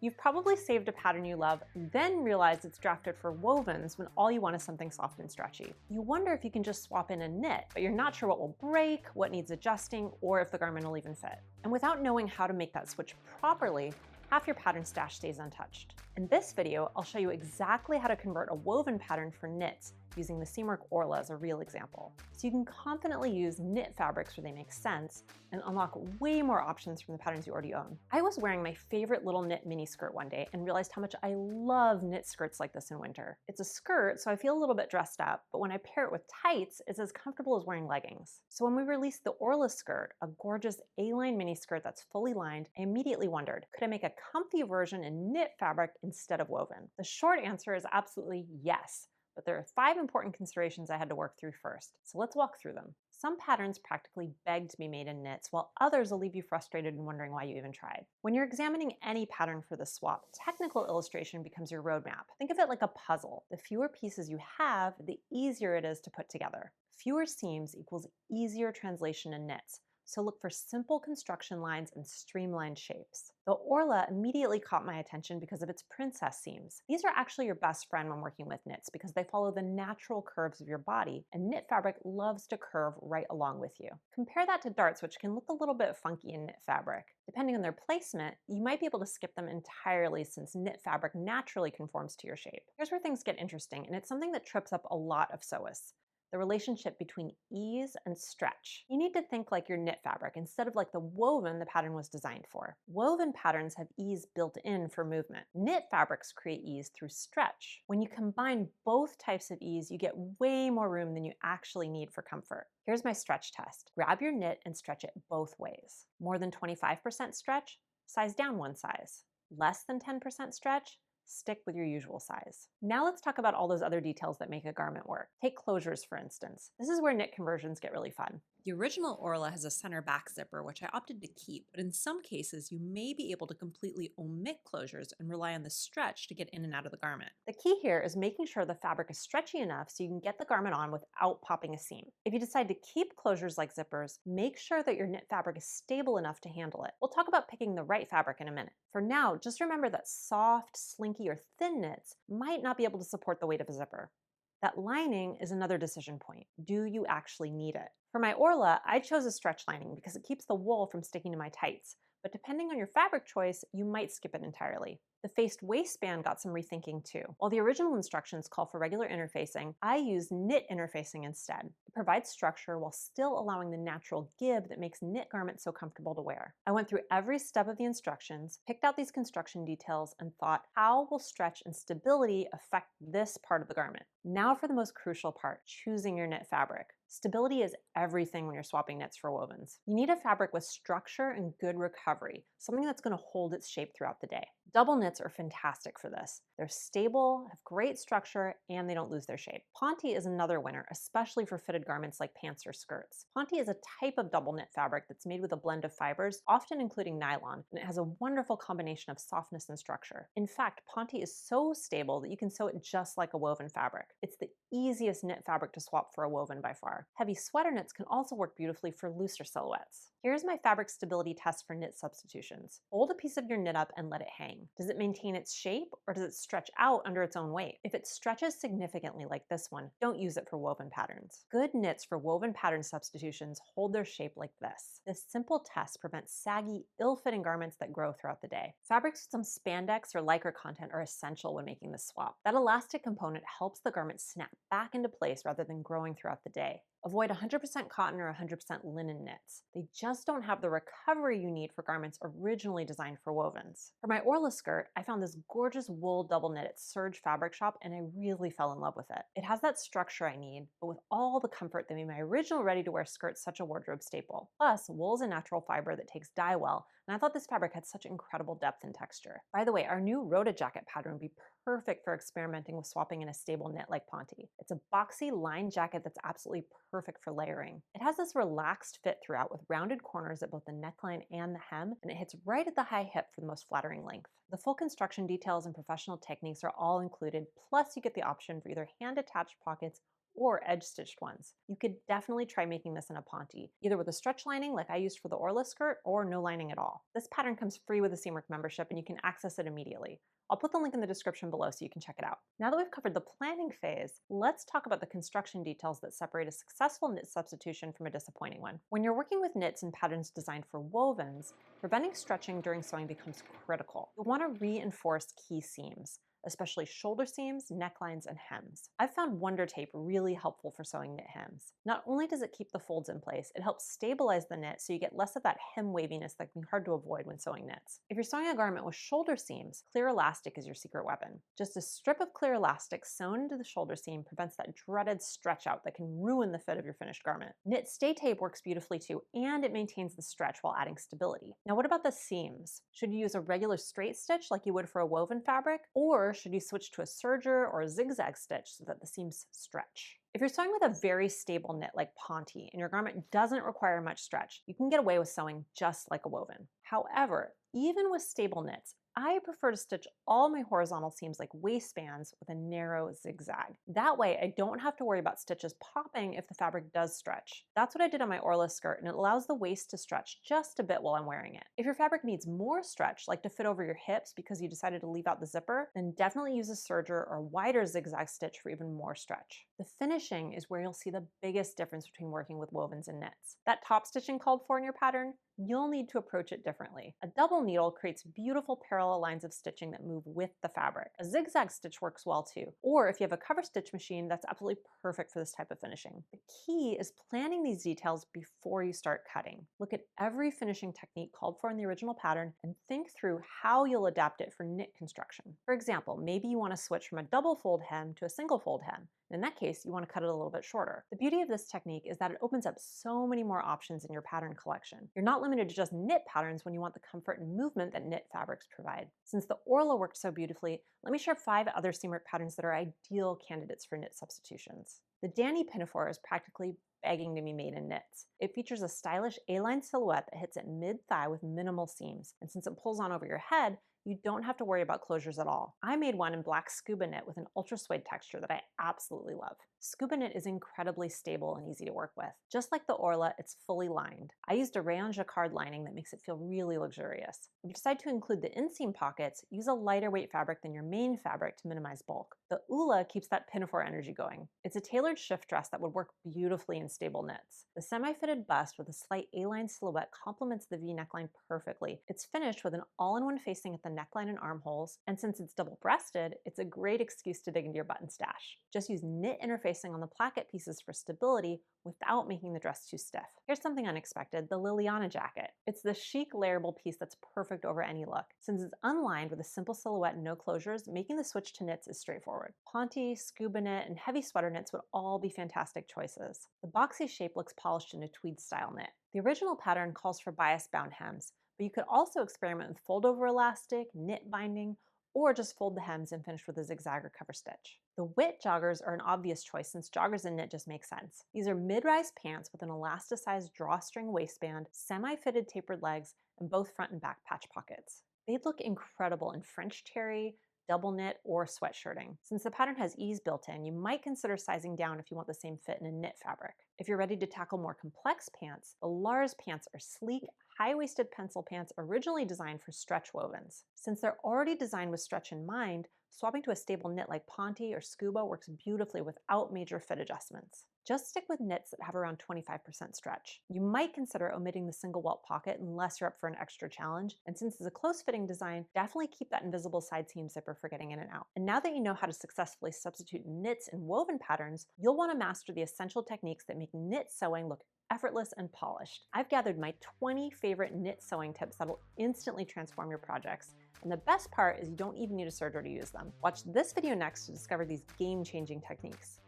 You've probably saved a pattern you love, then realized it's drafted for wovens when all you want is something soft and stretchy. You wonder if you can just swap in a knit, but you're not sure what will break, what needs adjusting, or if the garment will even fit. And without knowing how to make that switch properly, half your pattern stash stays untouched. In this video, I'll show you exactly how to convert a woven pattern for knits using the Seamwork Orla as a real example. So you can confidently use knit fabrics where they make sense and unlock way more options from the patterns you already own. I was wearing my favorite little knit mini skirt one day and realized how much I love knit skirts like this in winter. It's a skirt, so I feel a little bit dressed up, but when I pair it with tights, it's as comfortable as wearing leggings. So when we released the Orla skirt, a gorgeous A-line mini skirt that's fully lined, I immediately wondered, could I make a comfy version in knit fabric instead of woven? The short answer is absolutely yes. But there are 5 important considerations I had to work through first, so let's walk through them. Some patterns practically beg to be made in knits, while others will leave you frustrated and wondering why you even tried. When you're examining any pattern for the swap, technical illustration becomes your roadmap. Think of it like a puzzle. The fewer pieces you have, the easier it is to put together. Fewer seams equals easier translation in knits. So look for simple construction lines and streamlined shapes. The Orla immediately caught my attention because of its princess seams. These are actually your best friend when working with knits because they follow the natural curves of your body, and knit fabric loves to curve right along with you. Compare that to darts, which can look a little bit funky in knit fabric. Depending on their placement, you might be able to skip them entirely since knit fabric naturally conforms to your shape. Here's where things get interesting, and it's something that trips up a lot of sewists. The relationship between ease and stretch. You need to think like your knit fabric instead of like the woven the pattern was designed for. Woven patterns have ease built in for movement. Knit fabrics create ease through stretch. When you combine both types of ease, you get way more room than you actually need for comfort. Here's my stretch test. Grab your knit and stretch it both ways. More than 25% stretch, size down one size. Less than 10% stretch, stick with your usual size. Now let's talk about all those other details that make a garment work. Take closures, for instance. This is where knit conversions get really fun. The original Orla has a center back zipper, which I opted to keep, but in some cases you may be able to completely omit closures and rely on the stretch to get in and out of the garment. The key here is making sure the fabric is stretchy enough so you can get the garment on without popping a seam. If you decide to keep closures like zippers, make sure that your knit fabric is stable enough to handle it. We'll talk about picking the right fabric in a minute. For now, just remember that soft, slinky, or thin knits might not be able to support the weight of a zipper. That lining is another decision point. Do you actually need it? For my Orla, I chose a stretch lining because it keeps the wool from sticking to my tights, but depending on your fabric choice, you might skip it entirely. The faced waistband got some rethinking too. While the original instructions call for regular interfacing, I used knit interfacing instead. It provides structure while still allowing the natural give that makes knit garments so comfortable to wear. I went through every step of the instructions, picked out these construction details, and thought, how will stretch and stability affect this part of the garment? Now for the most crucial part, choosing your knit fabric. Stability is everything when you're swapping knits for wovens. You need a fabric with structure and good recovery, something that's going to hold its shape throughout the day. Double knits are fantastic for this. They're stable, have great structure, and they don't lose their shape. Ponte is another winner, especially for fitted garments like pants or skirts. Ponte is a type of double knit fabric that's made with a blend of fibers, often including nylon, and it has a wonderful combination of softness and structure. In fact, Ponte is so stable that you can sew it just like a woven fabric. It's the easiest knit fabric to swap for a woven by far. Heavy sweater knits can also work beautifully for looser silhouettes. Here's my fabric stability test for knit substitutions. Hold a piece of your knit up and let it hang. Does it maintain its shape or does it stretch out under its own weight? If it stretches significantly like this one, don't use it for woven patterns. Good knits for woven pattern substitutions hold their shape like this. This simple test prevents saggy, ill-fitting garments that grow throughout the day. Fabrics with some spandex or lycra content are essential when making this swap. That elastic component helps the garment snap back into place rather than growing throughout the day. Avoid 100% cotton or 100% linen knits. They just don't have the recovery you need for garments originally designed for wovens. For my Orla skirt, I found this gorgeous wool double knit at Serge Fabric Shop and I really fell in love with it. It has that structure I need, but with all the comfort that made my original ready-to-wear skirt such a wardrobe staple. Plus, wool is a natural fiber that takes dye well, and I thought this fabric had such incredible depth and texture. By the way, our new Rhoda jacket pattern would be perfect for experimenting with swapping in a stable knit like Ponte. It's a boxy lined jacket that's absolutely perfect for layering. It has this relaxed fit throughout with rounded corners at both the neckline and the hem, and it hits right at the high hip for the most flattering length. The full construction details and professional techniques are all included, plus you get the option for either hand-attached pockets or edge-stitched ones. You could definitely try making this in a ponte, either with a stretch lining like I used for the Orla skirt or no lining at all. This pattern comes free with a Seamwork membership and you can access it immediately. I'll put the link in the description below so you can check it out. Now that we've covered the planning phase, let's talk about the construction details that separate a successful knit substitution from a disappointing one. When you're working with knits and patterns designed for wovens, preventing stretching during sewing becomes critical. You'll want to reinforce key seams, especially shoulder seams, necklines, and hems. I've found Wonder Tape really helpful for sewing knit hems. Not only does it keep the folds in place, it helps stabilize the knit so you get less of that hem waviness that can be hard to avoid when sewing knits. If you're sewing a garment with shoulder seams, clear elastic is your secret weapon. Just a strip of clear elastic sewn into the shoulder seam prevents that dreaded stretch out that can ruin the fit of your finished garment. Knit Stay Tape works beautifully too, and it maintains the stretch while adding stability. Now what about the seams? Should you use a regular straight stitch like you would for a woven fabric, or should you switch to a serger or a zigzag stitch so that the seams stretch? If you're sewing with a very stable knit like ponte and your garment doesn't require much stretch, you can get away with sewing just like a woven. However, even with stable knits, I prefer to stitch all my horizontal seams like waistbands with a narrow zigzag. That way I don't have to worry about stitches popping if the fabric does stretch. That's what I did on my Orla skirt, and it allows the waist to stretch just a bit while I'm wearing it. If your fabric needs more stretch, like to fit over your hips because you decided to leave out the zipper, then definitely use a serger or wider zigzag stitch for even more stretch. The finishing is where you'll see the biggest difference between working with wovens and knits. That top stitching called for in your pattern, you'll need to approach it differently. A double needle creates beautiful parallel lines of stitching that move with the fabric. A zigzag stitch works well too, or if you have a cover stitch machine, that's absolutely perfect for this type of finishing. The key is planning these details before you start cutting. Look at every finishing technique called for in the original pattern and think through how you'll adapt it for knit construction. For example, maybe you want to switch from a double fold hem to a single fold hem. In that case, you want to cut it a little bit shorter. The beauty of this technique is that it opens up so many more options in your pattern collection. You're not limited to just knit patterns when you want the comfort and movement that knit fabrics provide. Since the Orla worked so beautifully, let me share 5 other Seamwork patterns that are ideal candidates for knit substitutions. The Danny Pinafore is practically begging to be made in knits. It features a stylish A-line silhouette that hits at mid-thigh with minimal seams, and since it pulls on over your head, you don't have to worry about closures at all. I made one in black scuba knit with an ultra suede texture that I absolutely love. Scuba knit is incredibly stable and easy to work with. Just like the Orla, it's fully lined. I used a rayon jacquard lining that makes it feel really luxurious. If you decide to include the inseam pockets, use a lighter weight fabric than your main fabric to minimize bulk. The Ula keeps that pinafore energy going. It's a tailored shift dress that would work beautifully in stable knits. The semi-fitted bust with a slight A-line silhouette complements the V neckline perfectly. It's finished with an all-in-one facing at the neckline and armholes, and since it's double-breasted, it's a great excuse to dig into your button stash. Just use knit interfacing on the placket pieces for stability without making the dress too stiff. Here's something unexpected, the Liliana jacket. It's the chic layerable piece that's perfect over any look. Since it's unlined with a simple silhouette and no closures, making the switch to knits is straightforward. Ponte, scuba knit, and heavy sweater knits would all be fantastic choices. The boxy shape looks polished in a tweed style knit. The original pattern calls for bias bound hems, but you could also experiment with fold over elastic, knit binding, or just fold the hems and finish with a zigzag or cover stitch. The Wit joggers are an obvious choice since joggers and knit just make sense. These are mid-rise pants with an elasticized drawstring waistband, semi-fitted tapered legs, and both front and back patch pockets. They'd look incredible in French terry, double knit, or sweatshirting. Since the pattern has ease built in, you might consider sizing down if you want the same fit in a knit fabric. If you're ready to tackle more complex pants, the Lars pants are sleek, high-waisted pencil pants originally designed for stretch wovens. Since they're already designed with stretch in mind, swapping to a stable knit like Ponte or Scuba works beautifully without major fit adjustments. Just stick with knits that have around 25% stretch. You might consider omitting the single welt pocket unless you're up for an extra challenge, and since it's a close-fitting design, definitely keep that invisible side seam zipper for getting in and out. And now that you know how to successfully substitute knits and woven patterns, you'll want to master the essential techniques that make knit sewing look effortless and polished. I've gathered my 20 favorite knit sewing tips that'll instantly transform your projects. And the best part is you don't even need a serger to use them. Watch this video next to discover these game-changing techniques.